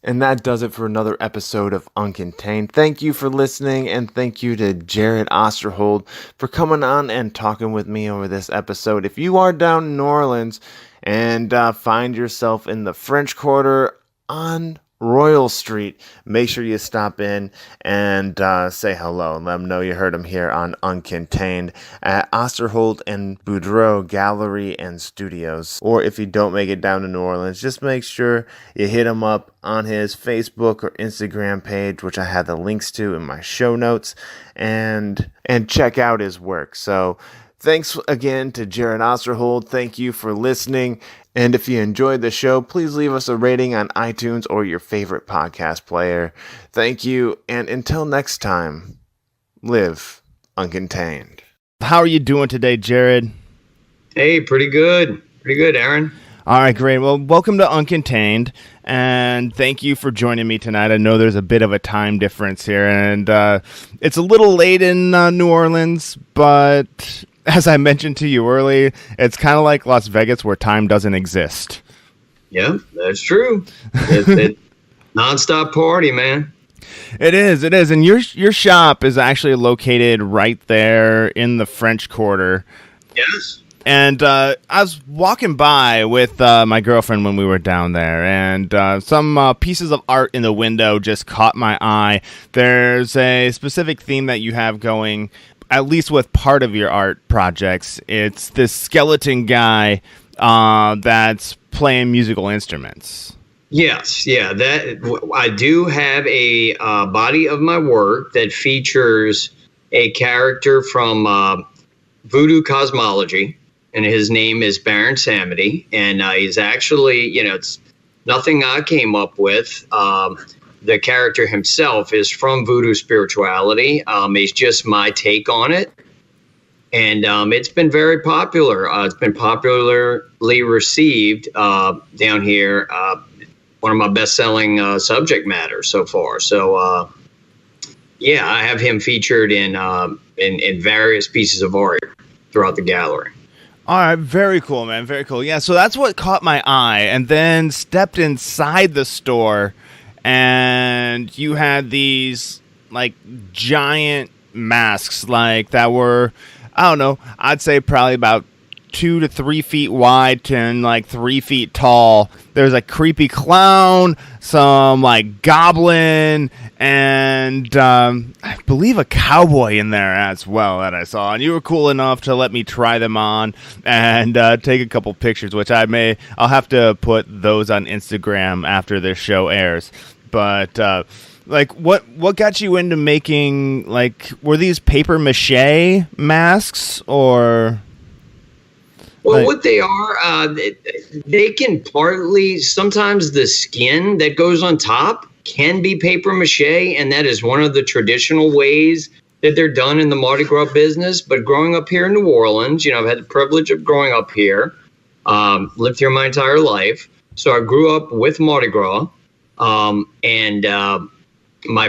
And that does it for another episode of Uncontained. Thank you for listening, and thank you to Jared Osterhold for coming on and talking with me over this episode. If you are down in New Orleans and find yourself in the French Quarter on Royal Street, make sure you stop in and say hello and let them know you heard them here on Uncontained at Osterhold and Boudreaux Gallery and Studios. Or if you don't make it down to New Orleans, just make sure you hit him up on his Facebook or Instagram page, which I have the links to in my show notes, and check out his work. So thanks again to Jared Osterhold. Thank you for listening. And if you enjoyed the show, please leave us a rating on iTunes or your favorite podcast player. Thank you, and until next time, live uncontained. How are you doing today, Jared? Hey, pretty good. Pretty good, Aaron. All right, great. Well, welcome to Uncontained, and thank you for joining me tonight. I know there's a bit of a time difference here, and it's a little late in New Orleans, but as I mentioned to you earlier, it's kind of like Las Vegas where time doesn't exist. Yeah, that's true. It's nonstop party, man. It is. And your shop is actually located right there in the French Quarter. Yes. And I was walking by with my girlfriend when we were down there, and some pieces of art in the window just caught my eye. There's a specific theme that you have going, at least with part of your art projects. It's this skeleton guy that's playing musical instruments. Yes, yeah. That I do have a body of my work that features a character from Voodoo Cosmology, and his name is Baron Samedi, and he's actually, it's nothing I came up with. The character himself is from Voodoo spirituality. It's just my take on it. And it's been very popular. It's been popularly received down here. One of my best-selling subject matter so far. So, I have him featured in various pieces of art throughout the gallery. All right, very cool, man. Very cool. Yeah, so that's what caught my eye, and then stepped inside the store, and you had these like giant masks, like that were, I don't know, I'd say probably about 2 to 3 feet wide and like 3 feet tall. There's a creepy clown, some like goblin, and I believe a cowboy in there as well that I saw. And you were cool enough to let me try them on and take a couple pictures, which I'll have to put those on Instagram after this show airs. But like, what got you into making, like, were these paper mache masks or? Well, what they are, they can partly, sometimes the skin that goes on top can be paper mache, and that is one of the traditional ways that they're done in the Mardi Gras business. But growing up here in New Orleans, I've had the privilege of growing up here, lived here my entire life. So I grew up with Mardi Gras, and one of my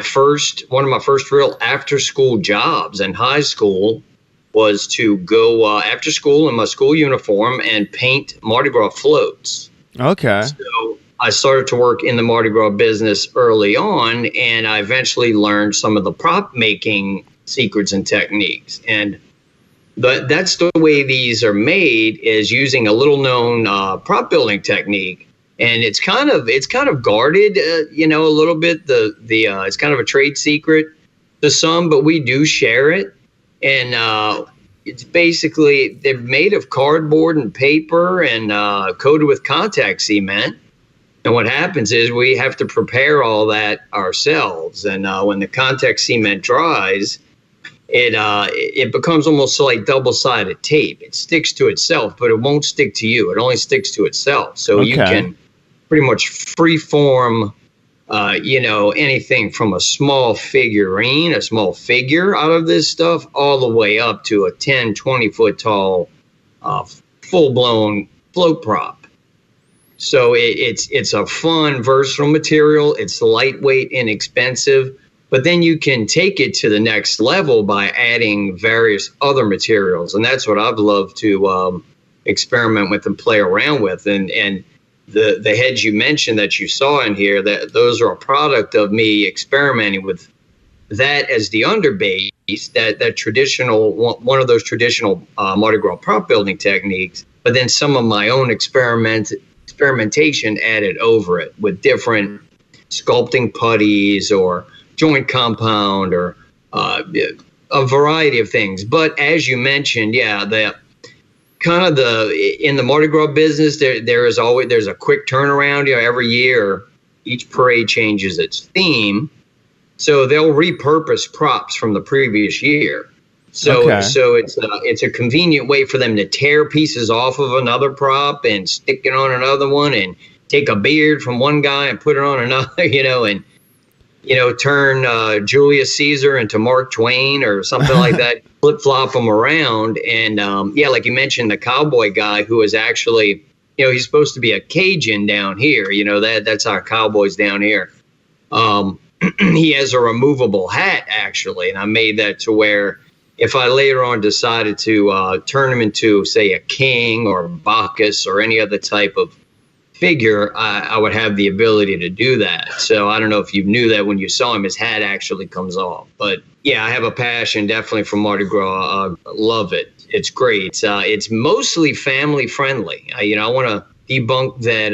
first real after-school jobs in high school was to go after school in my school uniform and paint Mardi Gras floats. Okay. So I started to work in the Mardi Gras business early on, and I eventually learned some of the prop making secrets and techniques. And that's the way these are made, is using a little known prop building technique. And it's kind of guarded, a little bit. It's kind of a trade secret to some, but we do share it. And it's basically, they're made of cardboard and paper and coated with contact cement. And what happens is we have to prepare all that ourselves. And when the contact cement dries, it becomes almost like double-sided tape. It sticks to itself, but it won't stick to you. It only sticks to itself. So you can pretty much free form anything from a small figurine, a small figure out of this stuff, all the way up to a 10, 20 foot tall, full-blown float prop. So it's a fun, versatile material. It's lightweight, inexpensive, but then you can take it to the next level by adding various other materials. And that's what I've loved to experiment with and play around with. And the heads you mentioned that you saw in here, that those are a product of me experimenting with that as the underbase, that traditional one of those traditional Mardi Gras prop building techniques, but then some of my own experimentation added over it with different sculpting putties or joint compound or a variety of things. But as you mentioned, yeah, the kind of in the Mardi Gras business, there's a quick turnaround. Every year, each parade changes its theme, so they'll repurpose props from the previous year. So it's a convenient way for them to tear pieces off of another prop and stick it on another one, and take a beard from one guy and put it on another, and turn Julius Caesar into Mark Twain or something like that, flip-flop them around. And, like you mentioned, the cowboy guy who is actually, he's supposed to be a Cajun down here. That's our cowboys down here. He has a removable hat, actually, and I made that to where if I later on decided to turn him into, say, a king or Bacchus or any other type of figure, I would have the ability to do that. So I don't know if you knew that when you saw him, his hat actually comes off. But yeah, I have a passion definitely for Mardi Gras. Love it. It's great. It's mostly family friendly. I want to debunk that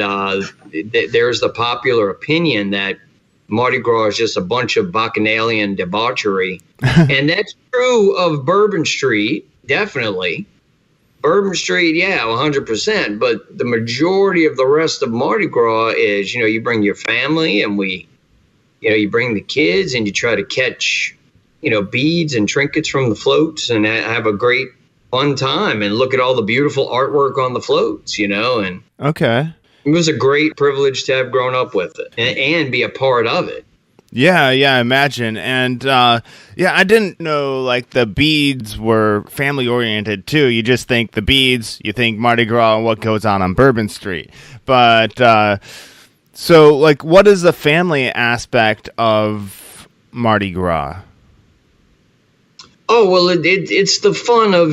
there's the popular opinion that Mardi Gras is just a bunch of bacchanalian debauchery. And that's true of Bourbon Street, definitely. Bourbon Street, yeah, 100%. But the majority of the rest of Mardi Gras is, you bring your family and you bring the kids and you try to catch, beads and trinkets from the floats and have a great fun time and look at all the beautiful artwork on the floats, and Okay. It was a great privilege to have grown up with it and be a part of it. Yeah, I imagine. And I didn't know the beads were family oriented too. You just think the beads, you think Mardi Gras and what goes on Bourbon Street. But so what is the family aspect of Mardi Gras? Oh, well, it's the fun of,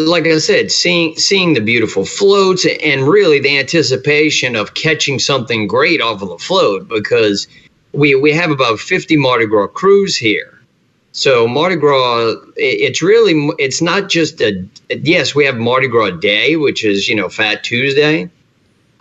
like I said, seeing the beautiful floats and really the anticipation of catching something great off of the float, because we have about 50 Mardi Gras crews here. So Mardi Gras, it's not just yes, we have Mardi Gras Day, which is, Fat Tuesday.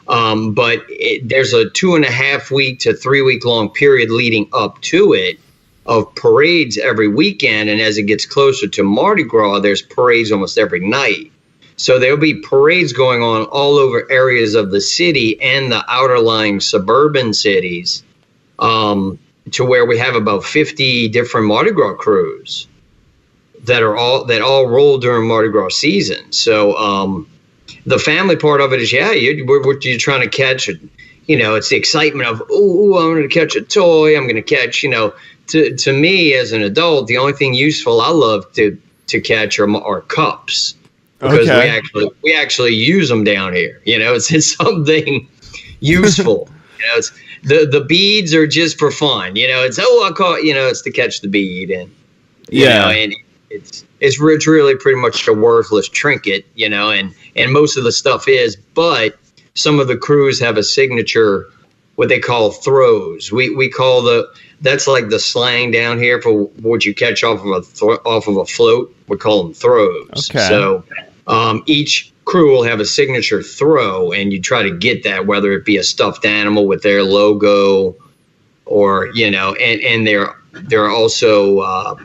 But there's a 2.5 week to 3 week long period leading up to it of parades every weekend. And as it gets closer to Mardi Gras, there's parades almost every night. So there'll be parades going on all over areas of the city and the outerlying suburban cities, to where we have about 50 different Mardi Gras crews that all roll during Mardi Gras season. So the family part of it is, you're trying to catch it. It's the excitement of, I'm going to catch a toy. I'm going to catch, to me as an adult, the only thing useful I love to catch are cups, because we actually use them down here. It's something useful. It's the beads are just for fun. It's I caught. It's to catch the bead, and and it's really pretty much a worthless trinket. And most of the stuff is, but some of the crews have a signature, what they call throws. We call that's like the slang down here for what you catch off of a float. We call them throws. Okay. So each crew will have a signature throw, and you try to get that, whether it be a stuffed animal with their logo, or and there are also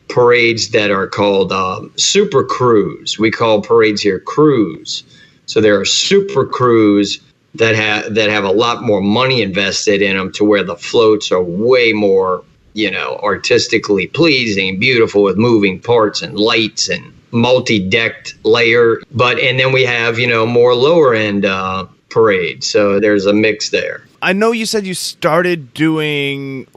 parades that are called super crews. We call parades here crews. So there are super crews that have a lot more money invested in them, to where the floats are way more, artistically pleasing, beautiful, with moving parts and lights and multi-decked layer. And then we have, more lower end parades. So there's a mix there. I know you said you started doing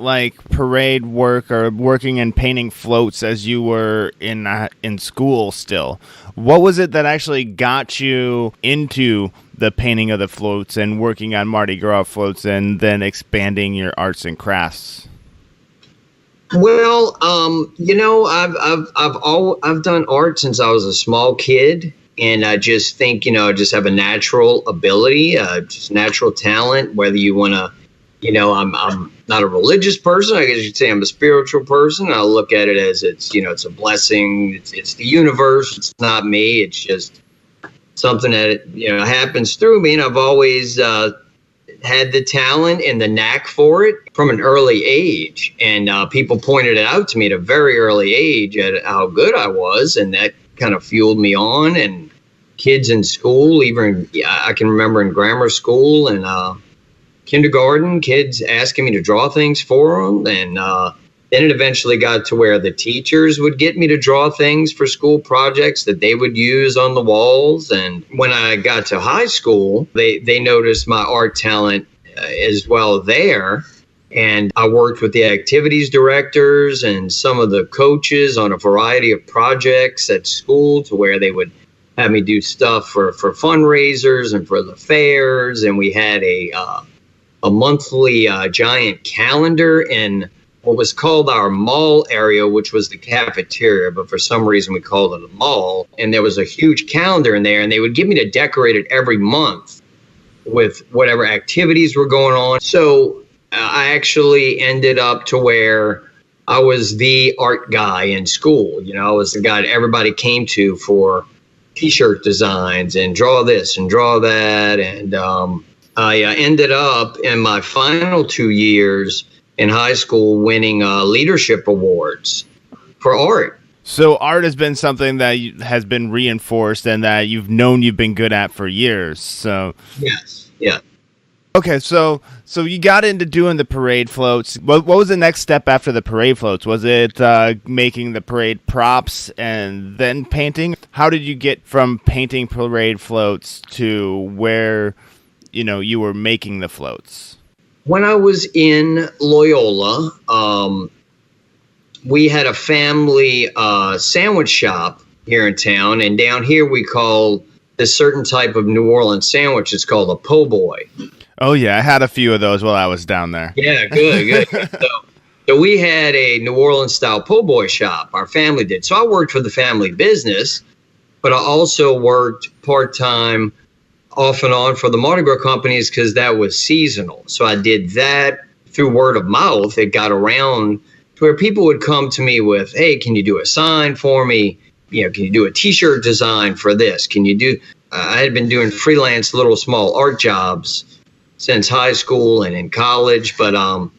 parade work or working and painting floats as you were in school still. What was it that actually got you into the painting of the floats and working on Mardi Gras floats, and then expanding your arts and crafts? Well, I've done art since I was a small kid. And I just think, I just have a natural ability, just natural talent, whether you want to, I'm not a religious person. I guess you'd say I'm a spiritual person. I look at it as it's a blessing. It's the universe. It's not me. It's just something that, happens through me. And I've always had the talent and the knack for it from an early age. And people pointed it out to me at a very early age at how good I was. And that kind of fueled me on. And kids in school, I can remember in grammar school and kindergarten, kids asking me to draw things for them. And then it eventually got to where the teachers would get me to draw things for school projects that they would use on the walls. And when I got to high school, they noticed my art talent as well there. And I worked with the activities directors and some of the coaches on a variety of projects at school to where they would have me do stuff for fundraisers and for the fairs. And we had a monthly giant calendar in what was called our mall area, which was the cafeteria, but for some reason we called it a mall. And there was a huge calendar in there, and they would give me to decorate it every month with whatever activities were going on. So I actually ended up to where I was the art guy in school. I was the guy that everybody came to for T-shirt designs and draw this and draw that. And I ended up in my final 2 years in high school winning leadership awards for art. So art has been something that has been reinforced and that you've been good at for years. So yes, yeah. Okay, so you got into doing the parade floats. What was the next step after the parade floats? Was it making the parade props and then painting? How did you get from painting parade floats to where you were making the floats? When I was in Loyola, we had a family sandwich shop here in town, and down here we call this certain type of New Orleans sandwich. It's called a po' boy. Oh yeah, I had a few of those while I was down there. Yeah, good. So we had a New Orleans style po' boy shop. Our family did. So I worked for the family business, but I also worked part-time off and on for the Mardi Gras companies because that was seasonal. So I did that through word of mouth. It got around to where people would come to me with, hey, can you do a sign for me? Can you do a T-shirt design for this? Can you do, I had been doing freelance little small art jobs since high school and in college. But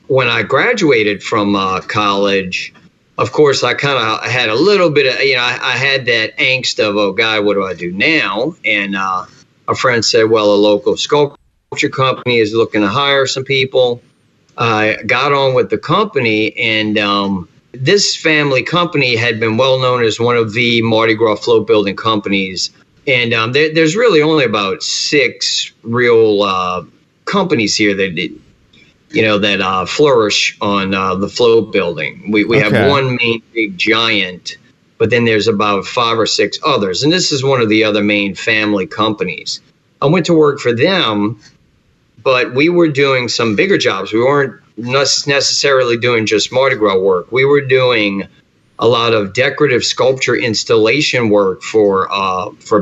when I graduated from college, of course, I kind of had a little bit of, I had that angst of, oh, God, what do I do now? And a friend said, well, a local sculpture company is looking to hire some people. I got on with the company, and this family company had been well known as one of the Mardi Gras float building companies. And there's really only about 6 real companies here that flourish on the float building. We have one main big giant, but then there's about 5 or 6 others. And this is one of the other main family companies. I went to work for them, but we were doing some bigger jobs. We weren't necessarily doing just Mardi Gras work. We were doing a lot of decorative sculpture installation work for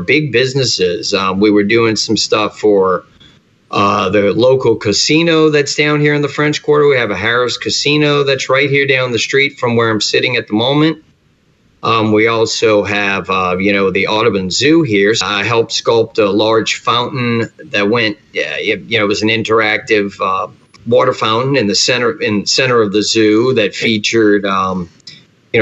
big businesses. We were doing some stuff for the local casino that's down here in the French Quarter. We have a Harris Casino that's right here down the street from where I'm sitting at the moment. We also have, the Audubon Zoo here. So I helped sculpt a large fountain that went, it was an interactive water fountain in the center of the zoo that featured, a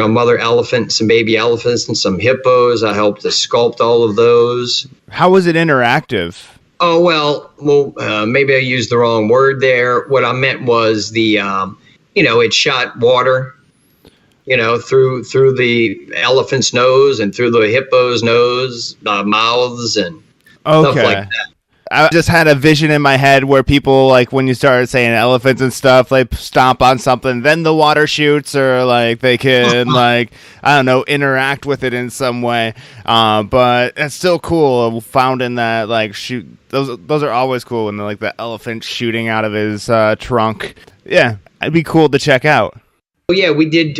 mother elephant, some baby elephants, and some hippos. I helped to sculpt all of those. How was it interactive? Oh, well, maybe I used the wrong word there. What I meant was it shot water, through the elephant's nose and through the hippo's nose, mouths, and stuff like that. I just had a vision in my head where people, like, when you started saying elephants and stuff, like, stomp on something, then the water shoots, or, like, they can, like, I don't know, interact with it in some way. But it's still cool, found in that, like, shoot. Those are always cool when they're, like, the elephant shooting out of his trunk. Yeah, it'd be cool to check out. yeah, we did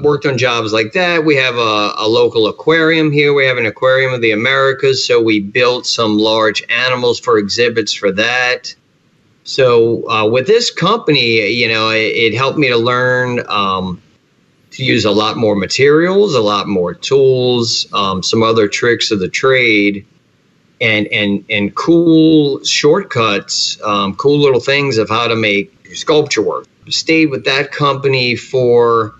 worked on jobs like that. We have a local aquarium here. We have an aquarium of the Americas, so we built some large animals for exhibits for that. So with this company, it helped me to learn to use a lot more materials, a lot more tools, some other tricks of the trade, and cool shortcuts, cool little things of how to make sculpture work. Stayed with that company for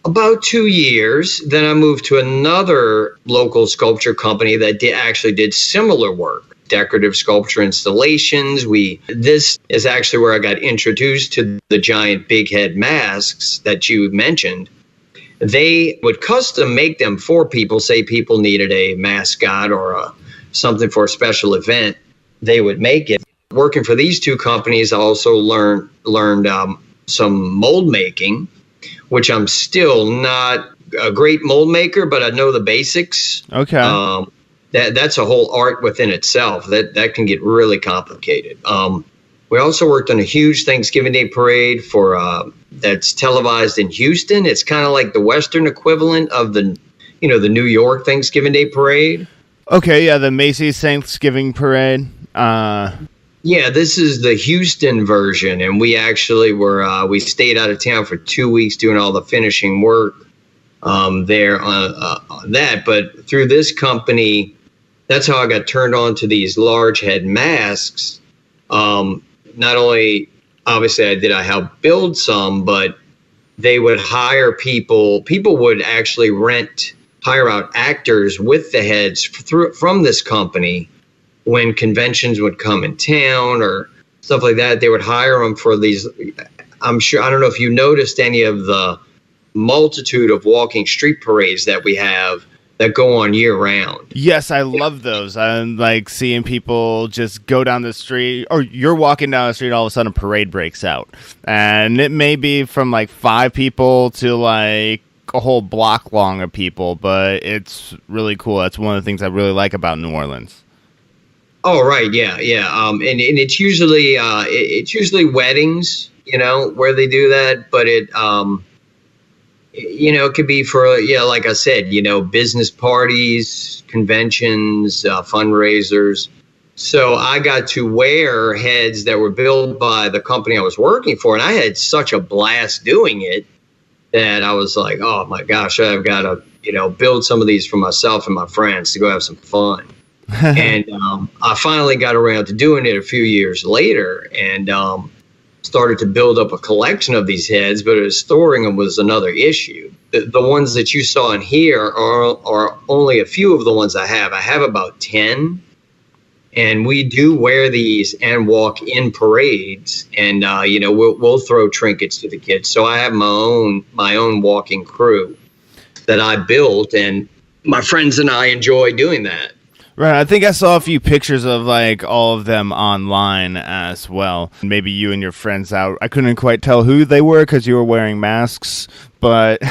about 2 years. Then I moved to another local sculpture company that actually did similar work, decorative sculpture installations. This is actually where I got introduced to the giant big head masks that you mentioned. They would custom make them for people. Say people needed a mascot or something for a special event, they would make it. Working for these two companies, I also learned some mold making, which I'm still not a great mold maker, but I know the basics. Okay. That's a whole art within itself. That can get really complicated. We also worked on a huge Thanksgiving Day parade that's televised in Houston. It's kind of like the Western equivalent of the New York Thanksgiving Day parade. Okay, yeah, the Macy's Thanksgiving parade. Yeah, this is the Houston version, and we actually we stayed out of town for 2 weeks doing all the finishing work there on that. But through this company, that's how I got turned on to these large head masks. Not only, obviously, I help build some, but they would hire people. People would actually hire out actors with the heads from this company. When conventions would come in town or stuff like that, they would hire them for these. I don't know if you noticed any of the multitude of walking street parades that we have that go on year round. Yes, I love those. I like seeing people just go down the street, or you're walking down the street, all of a sudden a parade breaks out. And it may be from like 5 people to like a whole block long of people, but it's really cool. That's one of the things I really like about New Orleans. Oh, right. Yeah. And it's usually weddings, where they do that, but it could be for, like I said, business parties, conventions, fundraisers. So I got to wear heads that were built by the company I was working for, and I had such a blast doing it that I was like, oh my gosh, I've got to, build some of these for myself and my friends to go have some fun. And I finally got around to doing it a few years later and started to build up a collection of these heads, but storing them was another issue. The ones that you saw in here are only a few of the ones I have. I have about 10, and we do wear these and walk in parades, and we'll throw trinkets to the kids. So I have my own walking crew that I built, and my friends and I enjoy doing that. Right, I think I saw a few pictures of like all of them online as well. Maybe you and your friends out. I couldn't quite tell who they were because you were wearing masks, but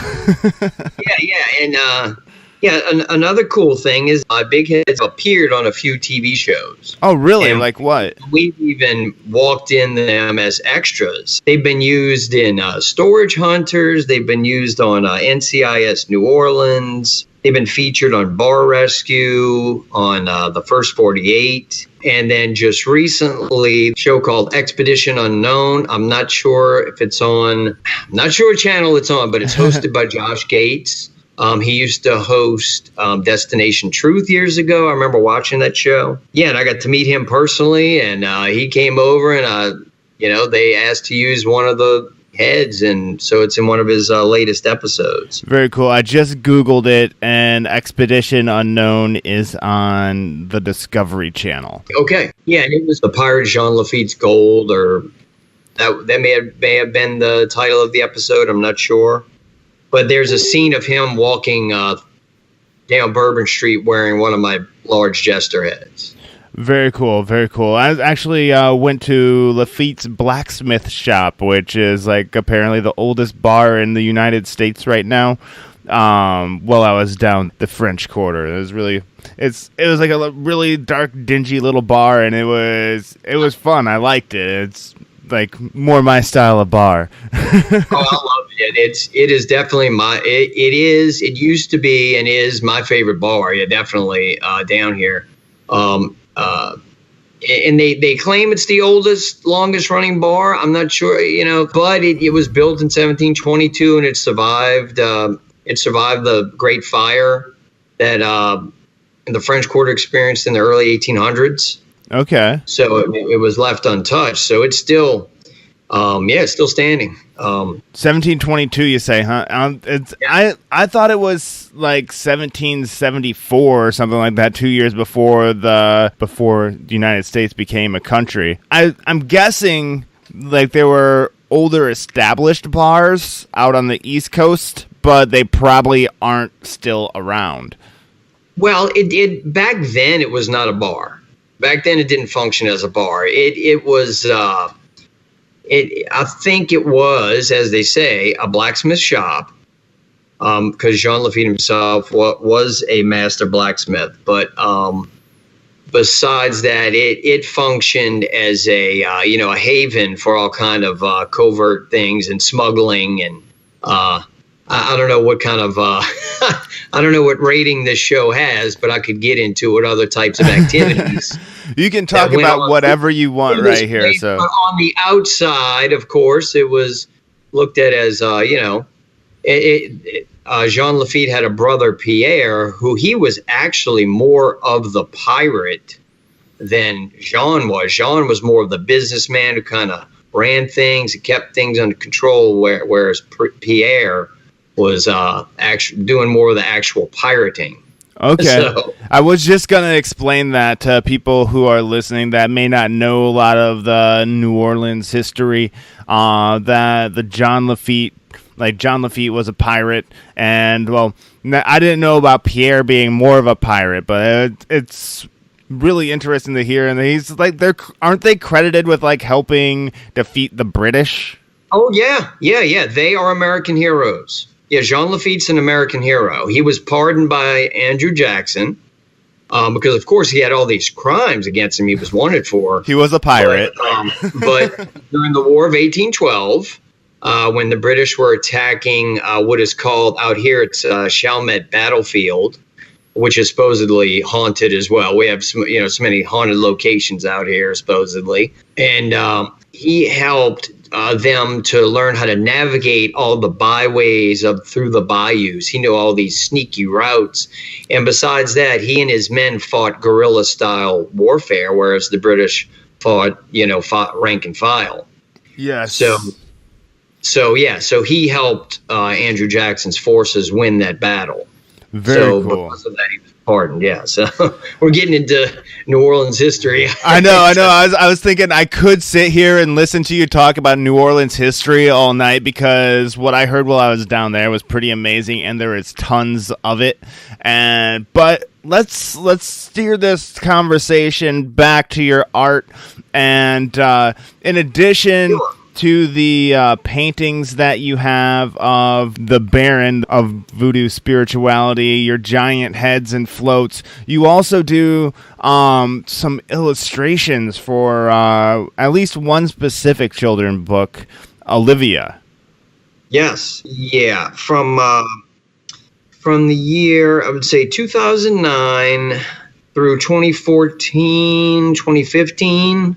another cool thing is big heads appeared on a few TV shows. Oh, really? And like what? We've even walked in them as extras. They've been used in Storage Hunters. They've been used on NCIS New Orleans. They've been featured on Bar Rescue, on the First 48, and then just recently, a show called Expedition Unknown. I'm not sure what channel it's on, but it's hosted by Josh Gates. He used to host Destination Truth years ago. I remember watching that show. Yeah, and I got to meet him personally, and he came over, and they asked to use one of the heads, and so it's in one of his latest episodes. Very cool. I just Googled it, and Expedition Unknown is on the Discovery Channel. Okay. Yeah, and it was the Pirate Jean Lafitte's Gold, or that may have been the title of the episode. I'm not sure. But there's a scene of him walking down Bourbon Street wearing one of my large jester heads. Very cool, very cool. I actually went to Lafitte's Blacksmith Shop, which is like apparently the oldest bar in the United States right now. While I was down the French Quarter, it was like a really dark, dingy little bar, and it was fun. I liked it. It's like more my style of bar. Oh, I love it. It is definitely it used to be and is my favorite bar. Yeah, definitely down here. And they claim it's the longest running bar. I'm not sure, but it was built in 1722 and it survived. It survived the Great Fire that the French Quarter experienced in the early 1800s. Okay. So it was left untouched. So it's still, it's still standing. 1722, you say, huh? I thought it was like 1774 or something like that, 2 years before the United States became a country. I'm guessing like there were older established bars out on the East Coast, but they probably aren't still around. Well, it back then it was not a bar. Back then it didn't function as a bar. It was. I think it was, as they say, a blacksmith shop, because Jean Lafitte himself was a master blacksmith. But besides that, it functioned as a haven for all kind of covert things and smuggling and I don't know what kind of I don't know what rating this show has, but I could get into what other types of activities. You can talk about whatever you want right here. So on the outside, of course, it was looked at as Jean Lafitte had a brother, Pierre, who he was actually more of the pirate than Jean was. Jean was more of the businessman who kind of ran things and kept things under control, whereas Pierre was actually doing more of the actual pirating. Okay. So, I was just going to explain that to people who are listening that may not know a lot of the New Orleans history, that the John Lafitte was a pirate, and, well, I didn't know about Pierre being more of a pirate, but it's really interesting to hear, and he's like, aren't they credited with, like, helping defeat the British? Oh, yeah. They are American heroes. Yeah, Jean Lafitte's an American hero. He was pardoned by Andrew Jackson because, of course, he had all these crimes against him he was wanted for. He was a pirate. But during the War of 1812, when the British were attacking what is called out here, it's Chalmette Battlefield, which is supposedly haunted as well. We have so many haunted locations out here, supposedly. And he helped them to learn how to navigate all the byways through the bayous. He knew all these sneaky routes. And besides that, he and his men fought guerrilla-style warfare, whereas the British fought rank and file. Yes. So he helped Andrew Jackson's forces win that battle. Very cool. Because of that, he was pardoned. Yeah. So we're getting into New Orleans history. I know. I was thinking I could sit here and listen to you talk about New Orleans history all night, because what I heard while I was down there was pretty amazing, and there is tons of it. But let's steer this conversation back to your art, and in addition. Sure. To the paintings that you have of the Baron of Voodoo spirituality, your giant heads and floats, you also do some illustrations for at least one specific children's book, Olivia. Yes. Yeah. From the year, I would say 2009 through 2014, 2015,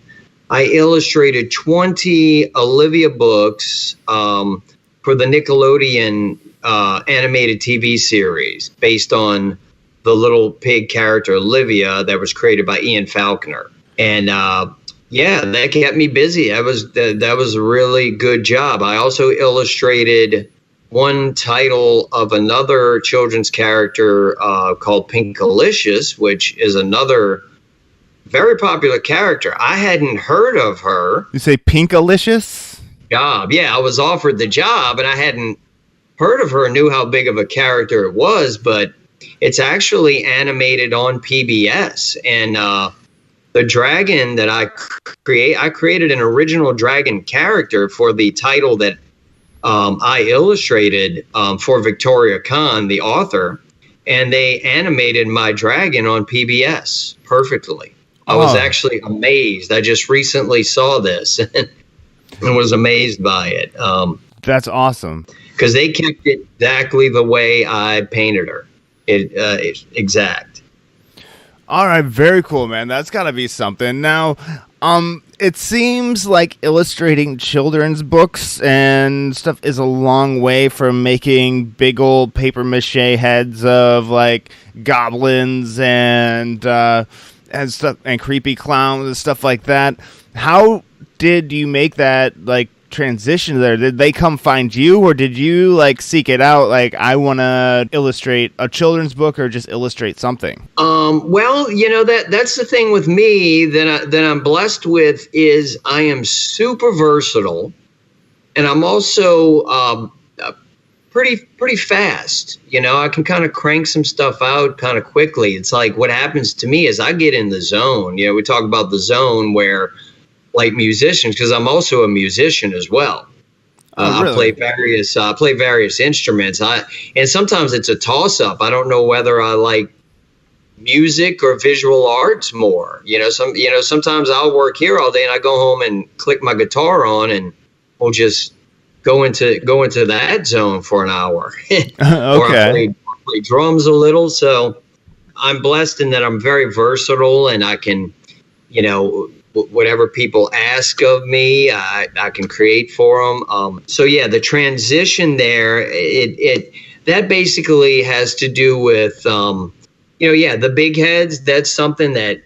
I illustrated 20 Olivia books for the Nickelodeon animated TV series based on the little pig character Olivia that was created by Ian Falconer. And that kept me busy. That was a really good job. I also illustrated one title of another children's character called Pinkalicious, which is another very popular character. I hadn't heard of her. You say Pinkalicious? Job. Yeah, I was offered the job and I hadn't heard of her, knew how big of a character it was, but it's actually animated on PBS. And the dragon that I created an original dragon character for the title that I illustrated for Victoria Khan, the author, and they animated my dragon on PBS perfectly. I was actually amazed. I just recently saw this and was amazed by it. That's awesome. Because they kept it exactly the way I painted her. Exact. All right, very cool, man. That's got to be something. Now, it seems like illustrating children's books and stuff is a long way from making big old paper mache heads of like goblins and stuff and creepy clowns and stuff like that. How did you make that like transition there? Did they come find you, or did you like seek it out, like I want to illustrate a children's book or just illustrate something? Well, that's the thing with me that I'm blessed with is I am super versatile, and I'm also pretty fast. I can kind of crank some stuff out kind of quickly. It's like what happens to me is I get in the zone. We talk about the zone where, like musicians, because I'm also a musician as well. Really? I play various instruments. And sometimes it's a toss up. I don't know whether I like music or visual arts more. Sometimes I'll work here all day and I go home and click my guitar on and we'll just go into that zone for an hour. Okay. Or I play drums a little. So I'm blessed in that I'm very versatile and I can, whatever people ask of me, I can create for them. So yeah, the transition there, that basically has to do with, the big heads. That's something that,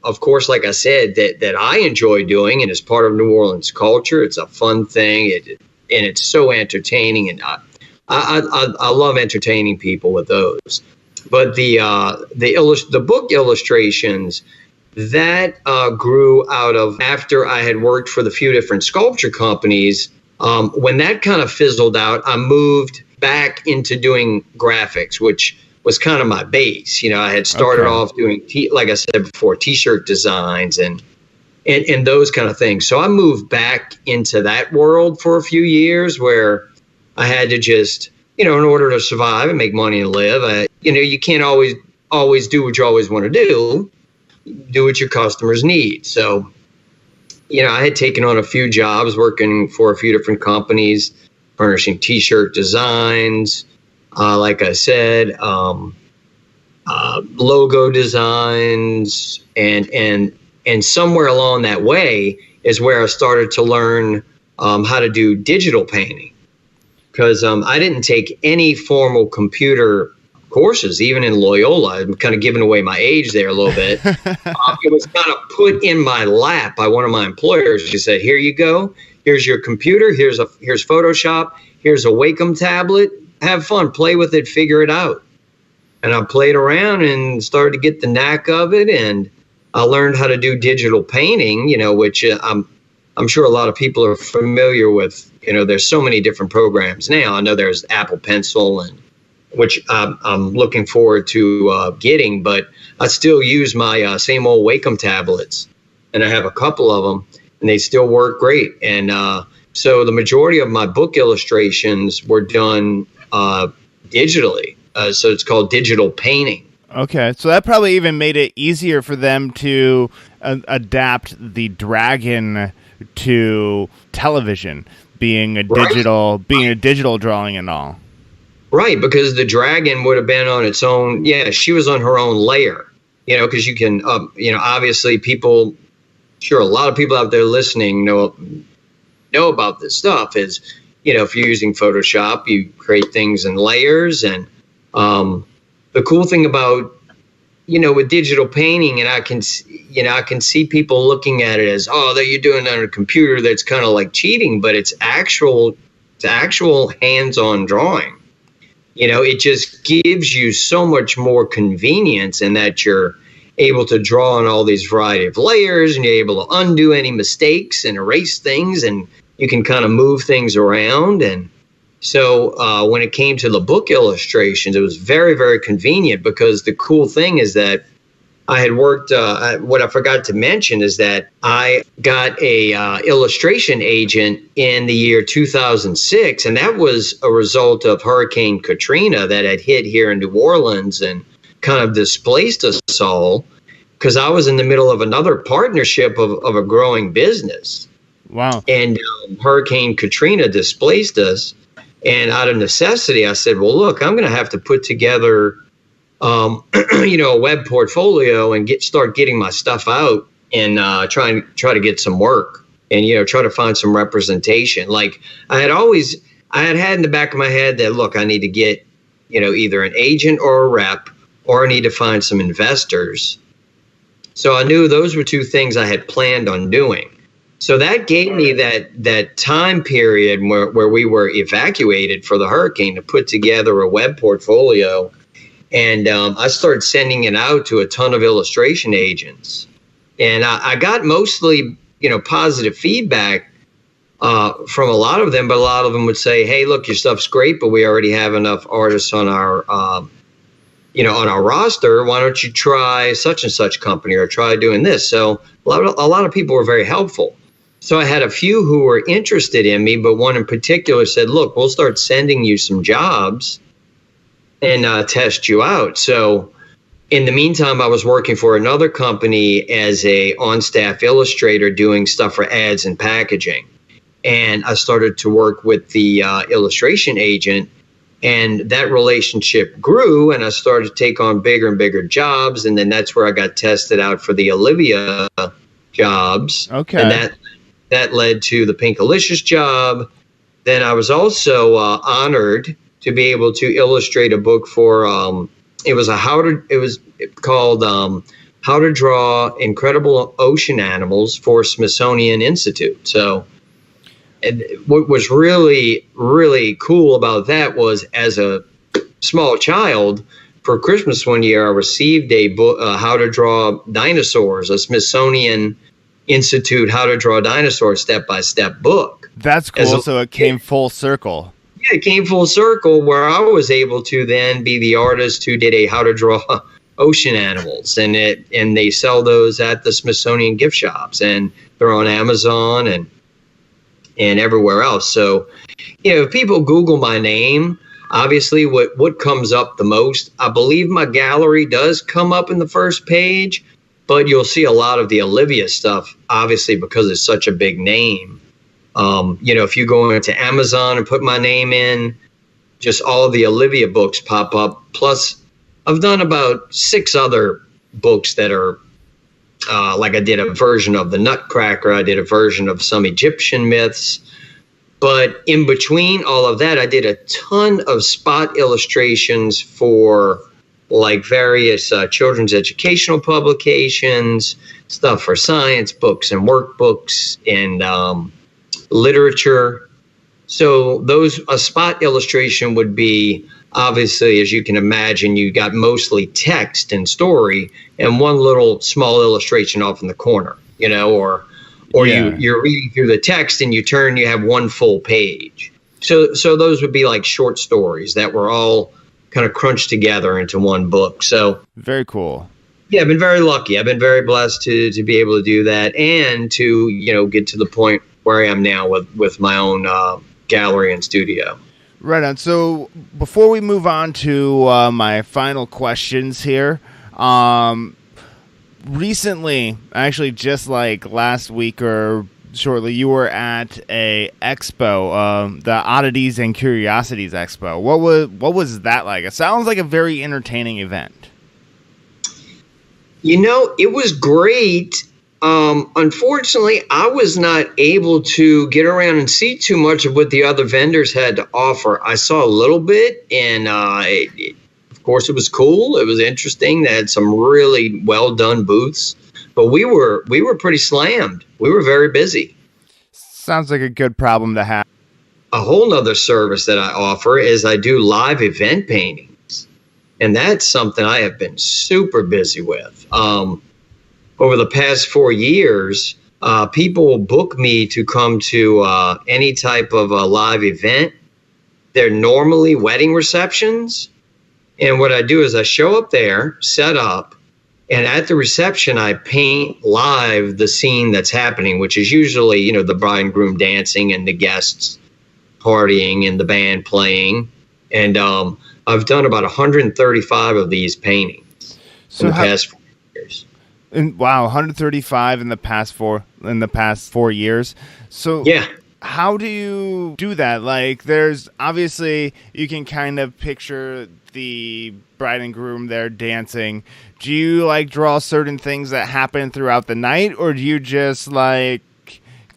of course, like I said, that I enjoy doing, and it's part of New Orleans culture. It's a fun thing, and it's so entertaining, and I love entertaining people with those. But the book illustrations, that grew out of after I had worked for the few different sculpture companies. When that kind of fizzled out, I moved back into doing graphics, which was kind of my base. I had started off doing, like I said before, T-shirt designs and those kind of things. So I moved back into that world for a few years where I had to just, in order to survive and make money and live, you can't always do what you always want to do what your customers need. So, I had taken on a few jobs working for a few different companies, furnishing T-shirt designs, like I said, logo designs, and somewhere along that way is where I started to learn how to do digital painting, because I didn't take any formal computer courses, even in Loyola. I'm kind of giving away my age there a little bit. It was kind of put in my lap by one of my employers. She said, "Here you go. Here's your computer. Here's Photoshop. Here's a Wacom tablet. Have fun. Play with it. Figure it out." And I played around and started to get the knack of it. And I learned how to do digital painting, which I'm sure a lot of people are familiar with. There's so many different programs now. I know there's Apple Pencil, and which I'm looking forward to getting, but I still use my same old Wacom tablets, and I have a couple of them, and they still work great. And so the majority of my book illustrations were done digitally, so it's called digital painting. Okay, so that probably even made it easier for them to adapt the dragon to television, being a digital drawing and all. Right, because the dragon would have been on its own. Yeah, she was on her own layer, because you can, obviously people, sure, a lot of people out there listening know about this stuff is, if you're using Photoshop, you create things in layers. And the cool thing about, with digital painting, and I can see people looking at it as, oh, that you're doing it on a computer, that's kind of like cheating, but it's actual hands-on drawing. It just gives you so much more convenience in that you're able to draw on all these variety of layers, and you're able to undo any mistakes and erase things, and you can kind of move things around. And so when it came to the book illustrations, it was very, very convenient, because the cool thing is that I had worked, what I forgot to mention is that I got a illustration agent in the year 2006, and that was a result of Hurricane Katrina that had hit here in New Orleans and kind of displaced us all, because I was in the middle of another partnership of a growing business. Wow. And Hurricane Katrina displaced us. And out of necessity, I said, well, look, I'm going to have to put together, a web portfolio and start getting my stuff out and try to get some work and, try to find some representation. Like I had in the back of my head that, look, I need to get, either an agent or a rep, or I need to find some investors. So I knew those were two things I had planned on doing. So that gave me that time period where we were evacuated for the hurricane to put together a web portfolio. And I started sending it out to a ton of illustration agents. And I got mostly, positive feedback from a lot of them. But a lot of them would say, hey, look, your stuff's great, but we already have enough artists on our on our roster. Why don't you try such and such company or try doing this? So a lot of people were very helpful. So I had a few who were interested in me, but one in particular said, look, we'll start sending you some jobs and test you out. So in the meantime, I was working for another company as a on-staff illustrator doing stuff for ads and packaging. And I started to work with the illustration agent, and that relationship grew, and I started to take on bigger and bigger jobs. And then that's where I got tested out for the Olivia jobs. Okay. And that led to the Pinkalicious job. Then I was also honored to be able to illustrate a book for it was called How to Draw Incredible Ocean Animals for Smithsonian Institute. So what was really, really cool about that was, as a small child, for Christmas one year, I received a book, How to Draw Dinosaurs, a Smithsonian Institute How to Draw Dinosaurs step-by-step book. That's cool. So it came full circle. Yeah, it came full circle, where I was able to then be the artist who did a How to Draw Ocean Animals, and they sell those at the Smithsonian gift shops, and they're on Amazon and everywhere else. So, if people Google my name, obviously what comes up the most, I believe my gallery does come up in the first page, but you'll see a lot of the Olivia stuff, obviously, because it's such a big name. If you go into Amazon and put my name in, just all of the Olivia books pop up. Plus, I've done about 6 other books that are like I did a version of the Nutcracker. I did a version of some Egyptian myths. But in between all of that, I did a ton of spot illustrations for like various children's educational publications, stuff for science books and workbooks and literature. So a spot illustration would be, obviously, as you can imagine, you got mostly text and story and one little small illustration off in the corner, or yeah. You're reading through the text and you have one full page. So those would be like short stories that were all kind of crunched together into one book. So very cool. Yeah, I've been very lucky. I've been very blessed to be able to do that and to, get to the point where I am now with my own gallery and studio. Right on. So before we move on to my final questions here, recently, actually just like last week or shortly, you were at a expo, the Oddities and Curiosities Expo. What was that like? It sounds like a very entertaining event. It was great. Unfortunately, I was not able to get around and see too much of what the other vendors had to offer. I saw a little bit, and of course, it was cool. It was interesting. They had some really well done booths, but we were pretty slammed. We were very busy. Sounds like a good problem to have. A whole nother service that I offer is I do live event paintings, and that's something I have been super busy with. Over the past 4 years, people will book me to come to any type of a live event. They're normally wedding receptions. And what I do is I show up there, set up, and at the reception, I paint live the scene that's happening, which is usually, the bride and groom dancing and the guests partying and the band playing. And I've done about 135 of these paintings in the past 4 years. And wow, 135 in the past 4 years. So Yeah. how do you do that? Like, there's obviously, you can kind of picture the bride and groom there dancing. Do you like draw certain things that happen throughout the night, or do you just like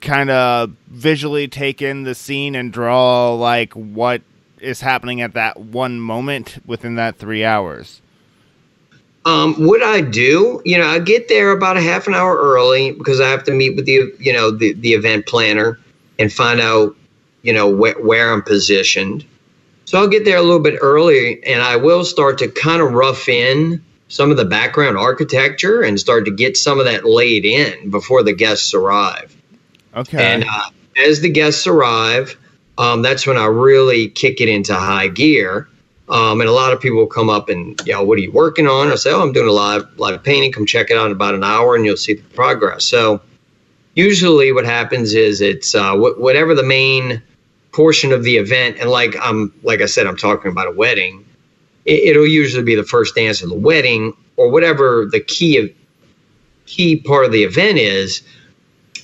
kind of visually take in the scene and draw like what is happening at that one moment within that 3 hours? What I do, I get there about a half an hour early because I have to meet with the event planner and find out, where I'm positioned. So I'll get there a little bit early, and I will start to kind of rough in some of the background architecture and start to get some of that laid in before the guests arrive. Okay. And as the guests arrive, that's when I really kick it into high gear. And a lot of people will come up and, what are you working on? I say, I'm doing a live painting. Come check it out in about an hour and you'll see the progress. So usually what happens is it's whatever the main portion of the event. And like I said, I'm talking about a wedding. It'll usually be the first dance of the wedding or whatever the key part of the event is.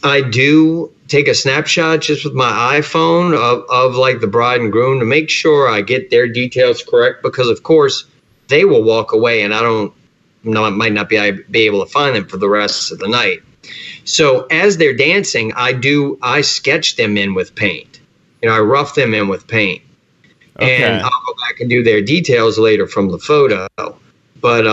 I do take a snapshot just with my iPhone of like the bride and groom to make sure I get their details correct, because of course they will walk away and I might not be able to find them for the rest of the night. So as they're dancing, I sketch them in with paint. I rough them in with paint. Okay. And I'll go back and do their details later from the photo. But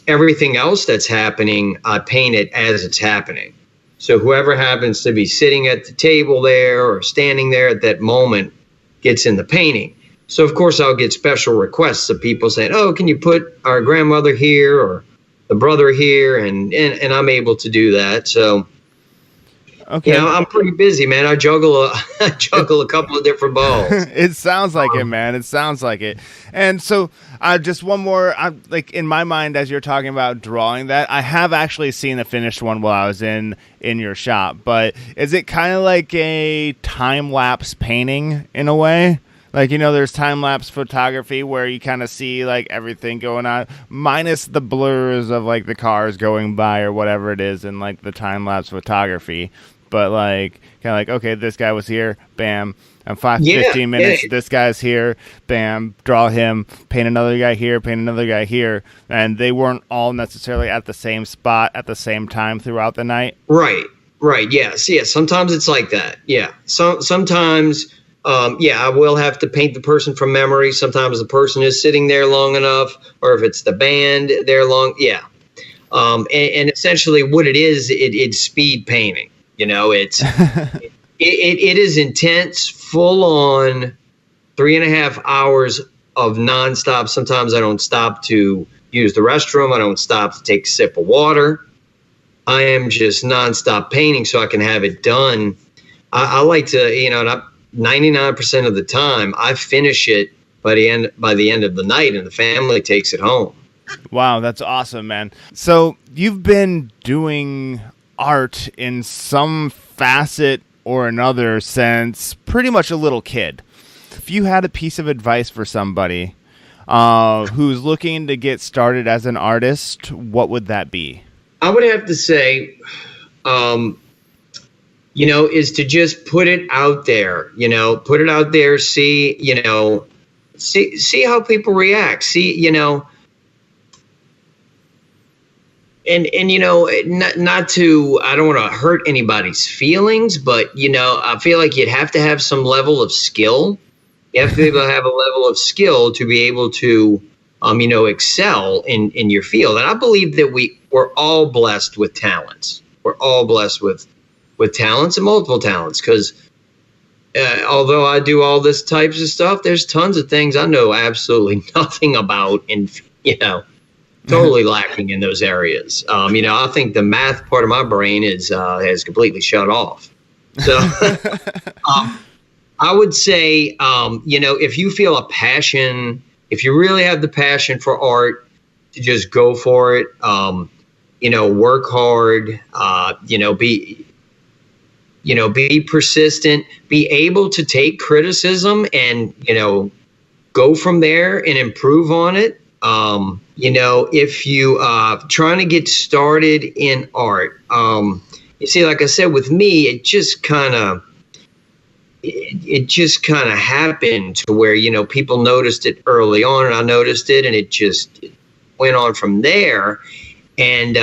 everything else that's happening, I paint it as it's happening. So whoever happens to be sitting at the table there or standing there at that moment gets in the painting. So, of course, I'll get special requests of people saying, oh, can you put our grandmother here or the brother here? And I'm able to do that. So, okay. I'm pretty busy, man. I juggle a couple of different balls. It sounds like it, man. It sounds like it. And so just one more, like in my mind, as you're talking about drawing that, I have actually seen the finished one while I was in your shop, but is it kind of like a time-lapse painting in a way? Like, there's time-lapse photography where you kind of see like everything going on, minus the blurs of like the cars going by or whatever it is in like the time-lapse photography. But like, kind of like, okay, this guy was here, bam. And 15 minutes, this guy's here, bam, draw him, paint another guy here, paint another guy here. And they weren't all necessarily at the same spot at the same time throughout the night. Right. Yes. Sometimes it's like that. Yeah. Sometimes, I will have to paint the person from memory. Sometimes the person is sitting there long enough, or if it's the band, they're long. Yeah. And essentially what it is, it's speed painting. It's it is intense, full on 3.5 hours of nonstop. Sometimes I don't stop to use the restroom. I don't stop to take a sip of water. I am just nonstop painting so I can have it done. I like to, 99% of the time I finish it by the end of the night, and the family takes it home. Wow, that's awesome, man. So you've been doing art in some facet or another since pretty much a little kid. If you had a piece of advice for somebody who's looking to get started as an artist, what would that be? I would have to say, is to just put it out there, see how people react, not to, I don't want to hurt anybody's feelings, but, I feel like you'd have to have some level of skill. You have to be able to have a level of skill to be able to, excel in your field. And I believe that we're all blessed with talents. We're all blessed with talents and multiple talents, because although I do all this types of stuff, there's tons of things I know absolutely nothing about, and, totally lacking in those areas. I think the math part of my brain has completely shut off. So I would say, if you feel a passion, if you really have the passion for art, to just go for it. Work hard. Be persistent. Be able to take criticism and go from there and improve on it. if you trying to get started in art, you see, like I said, with me, it just kind of happened to where, people noticed it early on, and I noticed it, and it just went on from there. And,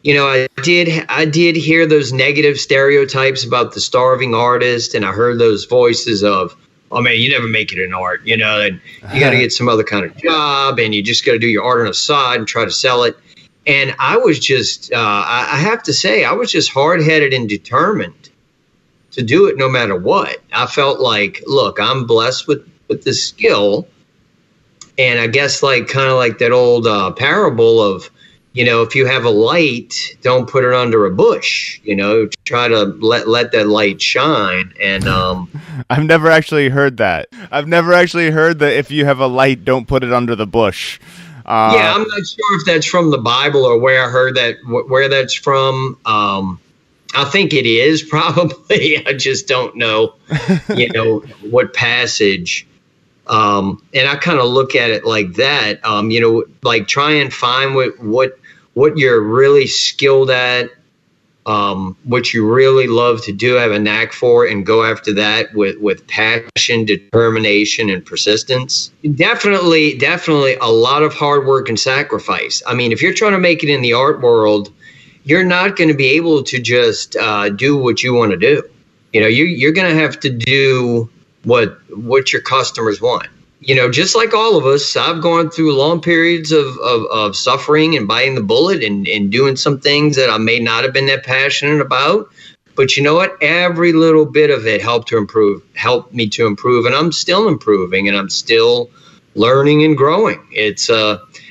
I did hear those negative stereotypes about the starving artist, and I heard those voices of, oh man, you never make it in art, and you got to get some other kind of job, and you just got to do your art on the side and try to sell it. And I was just, I have to say, I was just hard-headed and determined to do it no matter what. I felt like, look, I'm blessed with this skill. And I guess kind of like that old parable of, if you have a light, don't put it under a bush, try to let that light shine. And I've never actually heard that. I've never actually heard that if you have a light, don't put it under the bush. Yeah, I'm not sure if that's from the Bible or where I heard that, where that's from. I think it is probably. I just don't know, what passage. And I kind of look at it like that. Like try and find what you're really skilled at, what you really love to do, have a knack for, and go after that with passion, determination, and persistence. Definitely a lot of hard work and sacrifice. I mean, if you're trying to make it in the art world, you're not going to be able to just do what you want to do. You're going to have to do what your customers want. Just like all of us, I've gone through long periods of suffering and biting the bullet and doing some things that I may not have been that passionate about. But you know what? Every little bit of it helped me to improve, and I'm still improving, and I'm still learning and growing. It's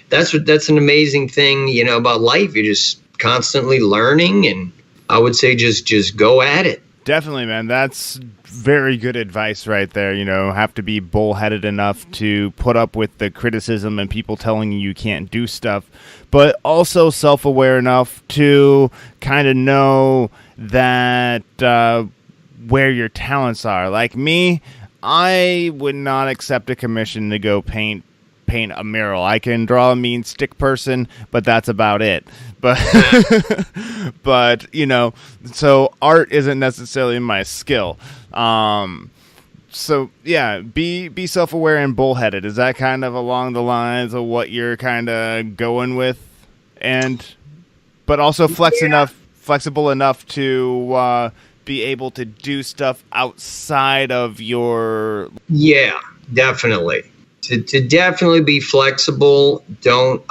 that's an amazing thing, about life. You're just constantly learning, and I would say just go at it. Definitely, man. That's very good advice right there. Have to be bullheaded enough to put up with the criticism and people telling you can't do stuff, but also self-aware enough to kind of know that where your talents are. Like me, I would not accept a commission to go paint a mural. I can draw a mean stick person, but that's about it. But so art isn't necessarily my skill. So yeah, be self-aware and bullheaded. Is that kind of along the lines of what you're kind of going with? But also flexible enough to be able to do stuff outside of your. Yeah, definitely. To definitely be flexible. Don't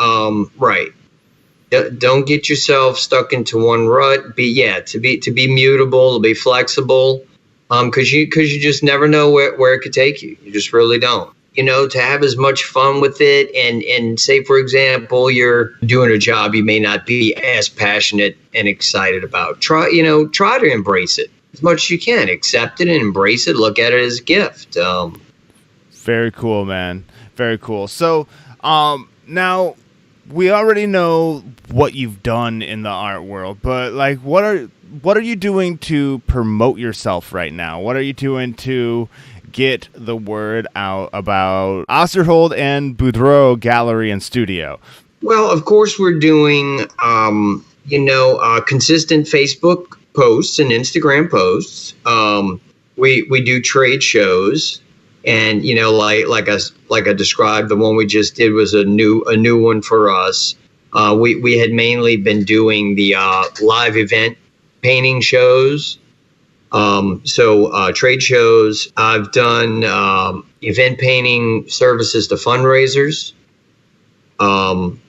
don't get yourself stuck into one rut. To be mutable, to be flexible, because you just never know where it could take you. You just really don't. To have as much fun with it, and say, for example, you're doing a job you may not be as passionate and excited about. Try to embrace it as much as you can. Accept it and embrace it. Look at it as a gift. Very cool, man. Very cool. So, now we already know what you've done in the art world, but what are you doing to promote yourself right now? What are you doing to get the word out about Osterhold and Boudreaux Gallery and Studio? Well, of course, we're doing consistent Facebook posts and Instagram posts. We do trade shows. And like I described, the one we just did was a new one for us. We had mainly been doing the live event painting shows. So trade shows. I've done event painting services to fundraisers.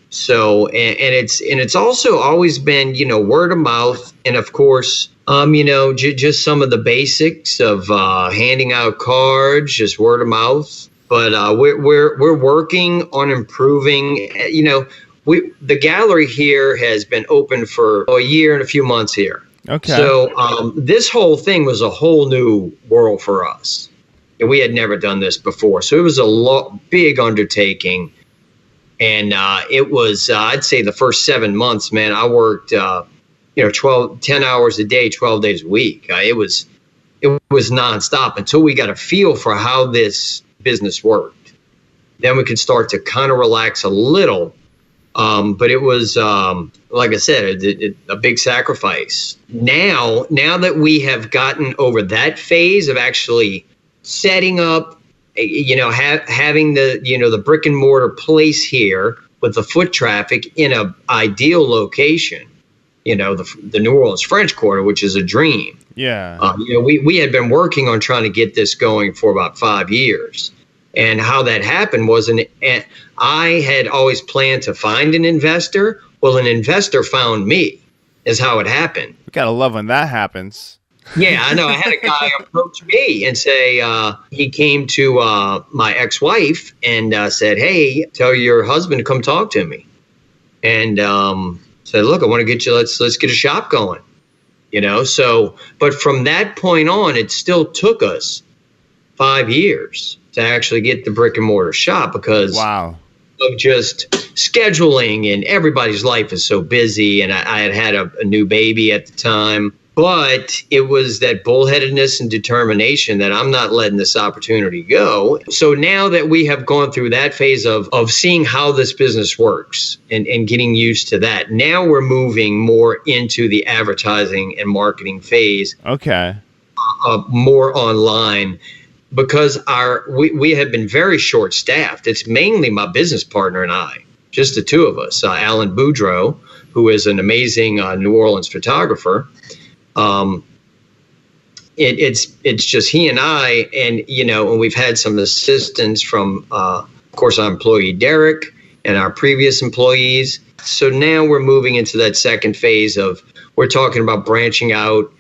So it's also always been word of mouth, and of course. Just some of the basics of handing out cards, just word of mouth. But we're working on improving. The gallery here has been open for a year and a few months here. Okay. So this whole thing was a whole new world for us. And we had never done this before, so it was a big undertaking. And it was, I'd say, the first 7 months, man. I worked. 10 hours a day, 12 days a week. It was nonstop until we got a feel for how this business worked. then we could start to kind of relax a little. But it was, like I said, a big sacrifice. Now that we have gotten over that phase of actually setting up, having the brick and mortar place here with the foot traffic in a ideal location, the New Orleans French Quarter, which is a dream. Yeah. We had been working on trying to get this going for about 5 years. And how that happened was I had always planned to find an investor. Well, an investor found me, is how it happened. We gotta love when that happens. Yeah, I know. I had a guy approach me and say, he came to my ex-wife and said, "Hey, tell your husband to come talk to me." And said, "Look, I want to get you, let's get a shop going." But from that point on, it still took us 5 years to actually get the brick and mortar shop because of just scheduling, and everybody's life is so busy. And I had a new baby at the time, but it was that bullheadedness and determination that I'm not letting this opportunity go. So now that we have gone through that phase of seeing how this business works and getting used to that, now we're moving more into the advertising and marketing phase. Okay. More online. Because we have been very short staffed. It's mainly my business partner and I, just the two of us. Alan Boudreau, who is an amazing New Orleans photographer. It's just he and I, and we've had some assistance from, of course, our employee Derek and our previous employees. So now we're moving into that second phase of we're talking about branching out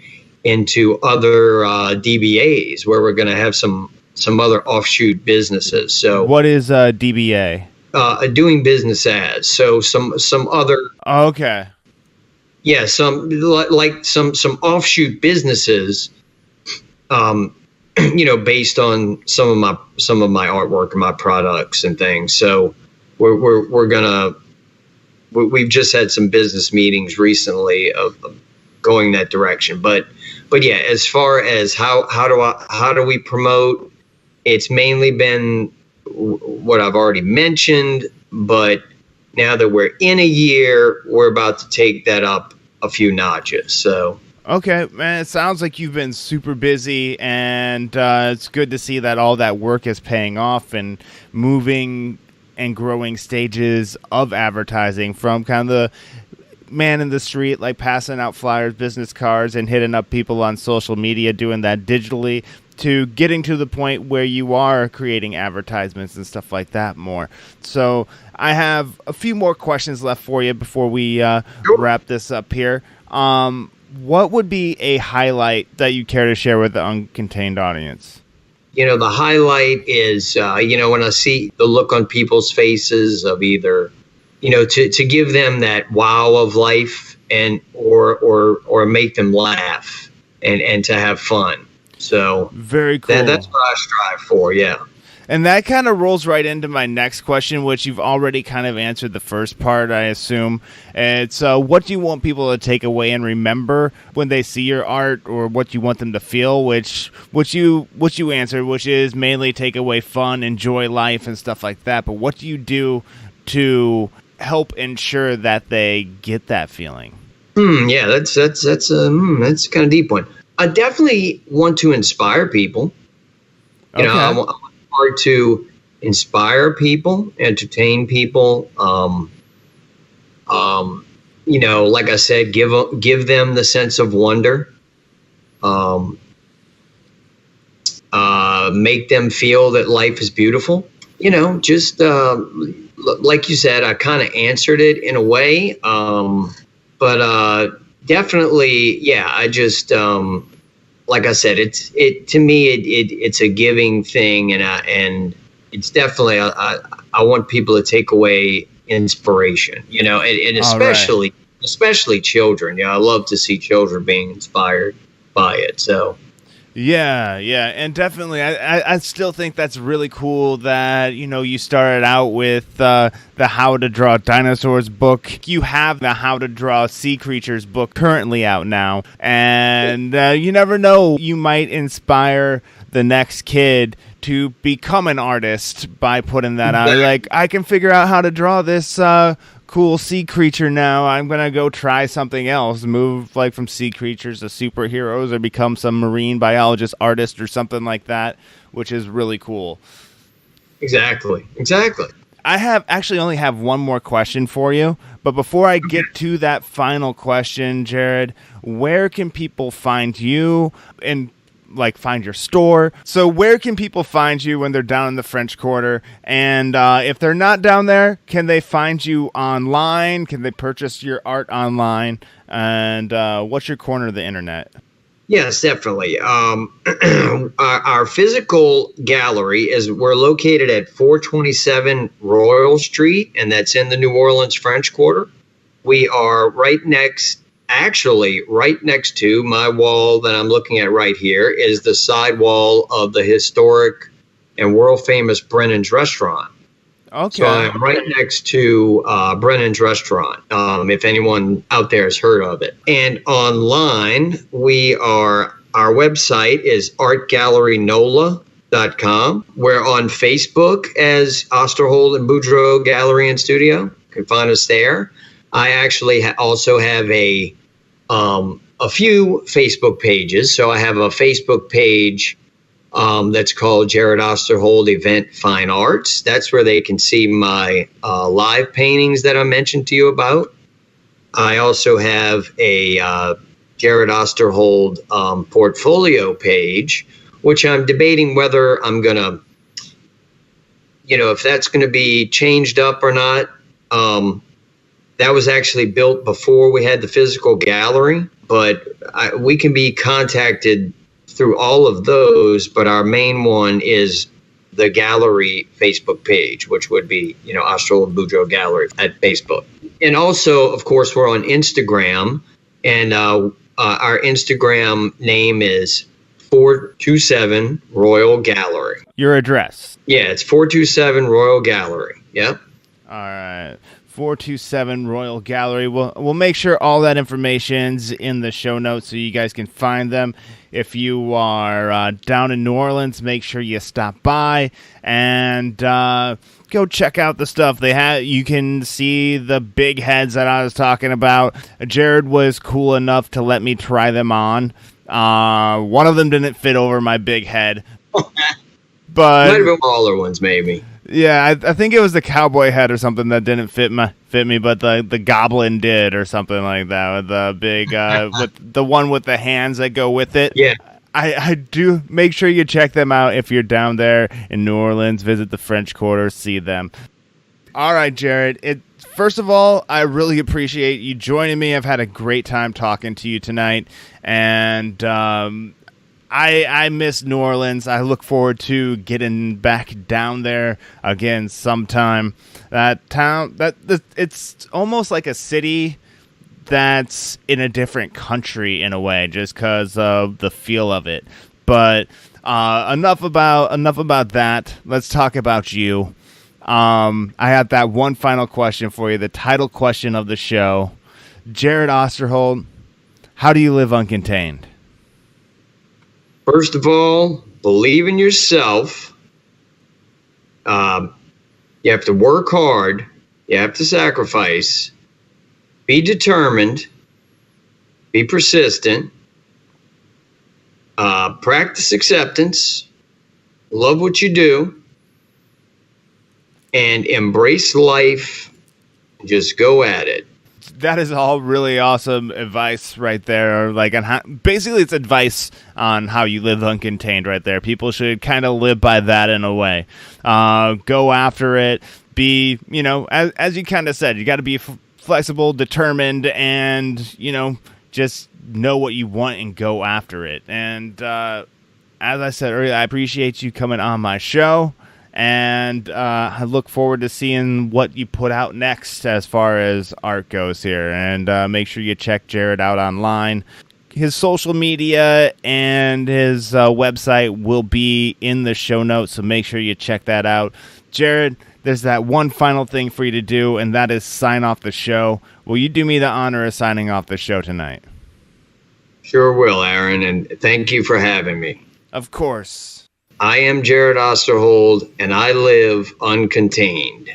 into other DBAs where we're going to have some other offshoot businesses. So what is DBA? Doing business ads. So some other. Okay. Yeah, some offshoot businesses. Based on some of my artwork and my products and things. So we've just had some business meetings recently of going that direction, but yeah, as far as how do we promote, it's mainly been what I've already mentioned, but now that we're in a year, we're about to take that up a few notches. So okay, man, it sounds like you've been super busy, and it's good to see that all that work is paying off and moving and growing stages of advertising from kind of the man in the street, like passing out flyers, business cards, and hitting up people on social media, doing that digitally, to getting to the point where you are creating advertisements and stuff like that more. So I have a few more questions left for you before we wrap this up here. What would be a highlight that you care to share with the Uncontained audience? The highlight is, when I see the look on people's faces of either to give them that wow of life and or make them laugh and to have fun. So very cool. That's what I strive for. Yeah. And that kind of rolls right into my next question, which you've already kind of answered the first part, I assume. It's what do you want people to take away and remember when they see your art, or what you want them to feel, which you answered, which is mainly take away fun, enjoy life, and stuff like that. But what do you do to help ensure that they get that feeling? Yeah, that's kind of deep one. I definitely want to inspire people. Okay. I want to inspire people, entertain people. Like I said, give them the sense of wonder. Make them feel that life is beautiful. Just like you said, I kind of answered it in a way, but definitely, yeah. I just like I said, to me it's a giving thing, and it's definitely I want people to take away inspiration, and especially children. I love to see children being inspired by it. So. Yeah, and definitely, I still think that's really cool that, you started out with the How to Draw Dinosaurs book. You have the How to Draw Sea Creatures book currently out now, and you never know, you might inspire the next kid to become an artist by putting that out. Like, I can figure out how to draw this cool sea creature now. I'm going to go try something else, move like from sea creatures to superheroes or become some marine biologist artist or something like that, which is really cool. Exactly. I only have one more question for you, but before I get to that final question, Jared, where can people find you and like find your store? So where can people find you when they're down in the French Quarter? And if they're not down there, can they find you online? Can they purchase your art online? And what's your corner of the internet? Yes, definitely. Our physical gallery we're located at 427 Royal Street, and that's in the New Orleans French Quarter. We are right next to my wall that I'm looking at right here is the side wall of the historic and world famous Brennan's Restaurant. Okay. So I'm right next to Brennan's Restaurant, if anyone out there has heard of it. And online, our website is artgallerynola.com. We're on Facebook as Osterhold and Boudreaux Gallery and Studio. You can find us there. I actually also have a few Facebook pages. So I have a Facebook page that's called Jared Osterhold Event Fine Arts. That's where they can see my live paintings that I mentioned to you about. I also have a Jared Osterhold portfolio page, which I'm debating whether I'm going to, if that's going to be changed up or not. That was actually built before we had the physical gallery, but we can be contacted through all of those, but our main one is the gallery Facebook page, which would be, Osterhold Boudreaux Gallery at Facebook. And also, of course, we're on Instagram, and our Instagram name is 427 Royal Gallery. Your address? Yeah, it's 427 Royal Gallery. Yep. All right. 427 Royal Gallery. We'll make sure all that information's in the show notes so you guys can find them. If you are down in New Orleans, make sure you stop by and go check out the stuff they have. You can see the big heads that I was talking about. Jared was cool enough to let me try them on. One of them didn't fit over my big head, but might have been smaller ones, maybe. Yeah, I think it was the cowboy head or something that didn't fit me, but the goblin did or something like that. With the big, with the one with the hands that go with it. Yeah, I do make sure you check them out if you're down there in New Orleans. Visit the French Quarter, see them. All right, Jared. First of all, I really appreciate you joining me. I've had a great time talking to you tonight, and I miss New Orleans. I look forward to getting back down there again sometime. That town, it's almost like a city that's in a different country in a way, just because of the feel of it. But enough about that. Let's talk about you. I have that one final question for you, the title question of the show. Jared Osterhold, how do you live uncontained? First of all, believe in yourself. You have to work hard. You have to sacrifice. Be determined. Be persistent. Practice acceptance. Love what you do. And embrace life. Just go at it. That is all really awesome advice right there. Like, basically, it's advice on how you live uncontained right there. People should kind of live by that in a way. Go after it. Be, as you kind of said, you got to be flexible, determined, and, just know what you want and go after it. And as I said earlier, I appreciate you coming on my show. And I look forward to seeing what you put out next as far as art goes here. And make sure you check Jared out online. His social media and his website will be in the show notes, so make sure you check that out. Jared, there's that one final thing for you to do, and that is sign off the show. Will you do me the honor of signing off the show tonight? Sure will, Aaron, and thank you for having me. Of course. I am Jared Osterhold, and I live uncontained.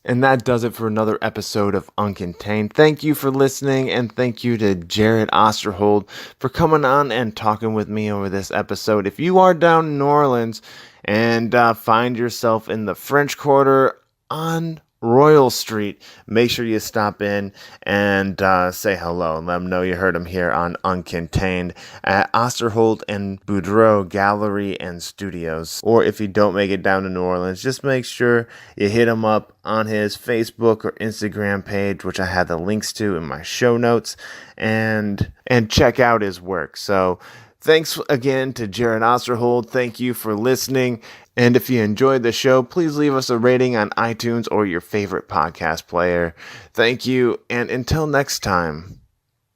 And that does it for another episode of Uncontained. Thank you for listening, and thank you to Jared Osterhold for coming on and talking with me over this episode. If you are down in New Orleans and find yourself in the French Quarter on Royal Street, make sure you stop in and say hello and let them know you heard them here on Uncontained at Osterhold and Boudreaux Gallery and Studios. Or if you don't make it down to New Orleans, just make sure you hit him up on his Facebook or Instagram page, which I have the links to in my show notes, and check out his work. So thanks again to Jared Osterhold. Thank you for listening. And if you enjoyed the show, please leave us a rating on iTunes or your favorite podcast player. Thank you. And until next time,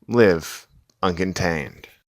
live uncontained.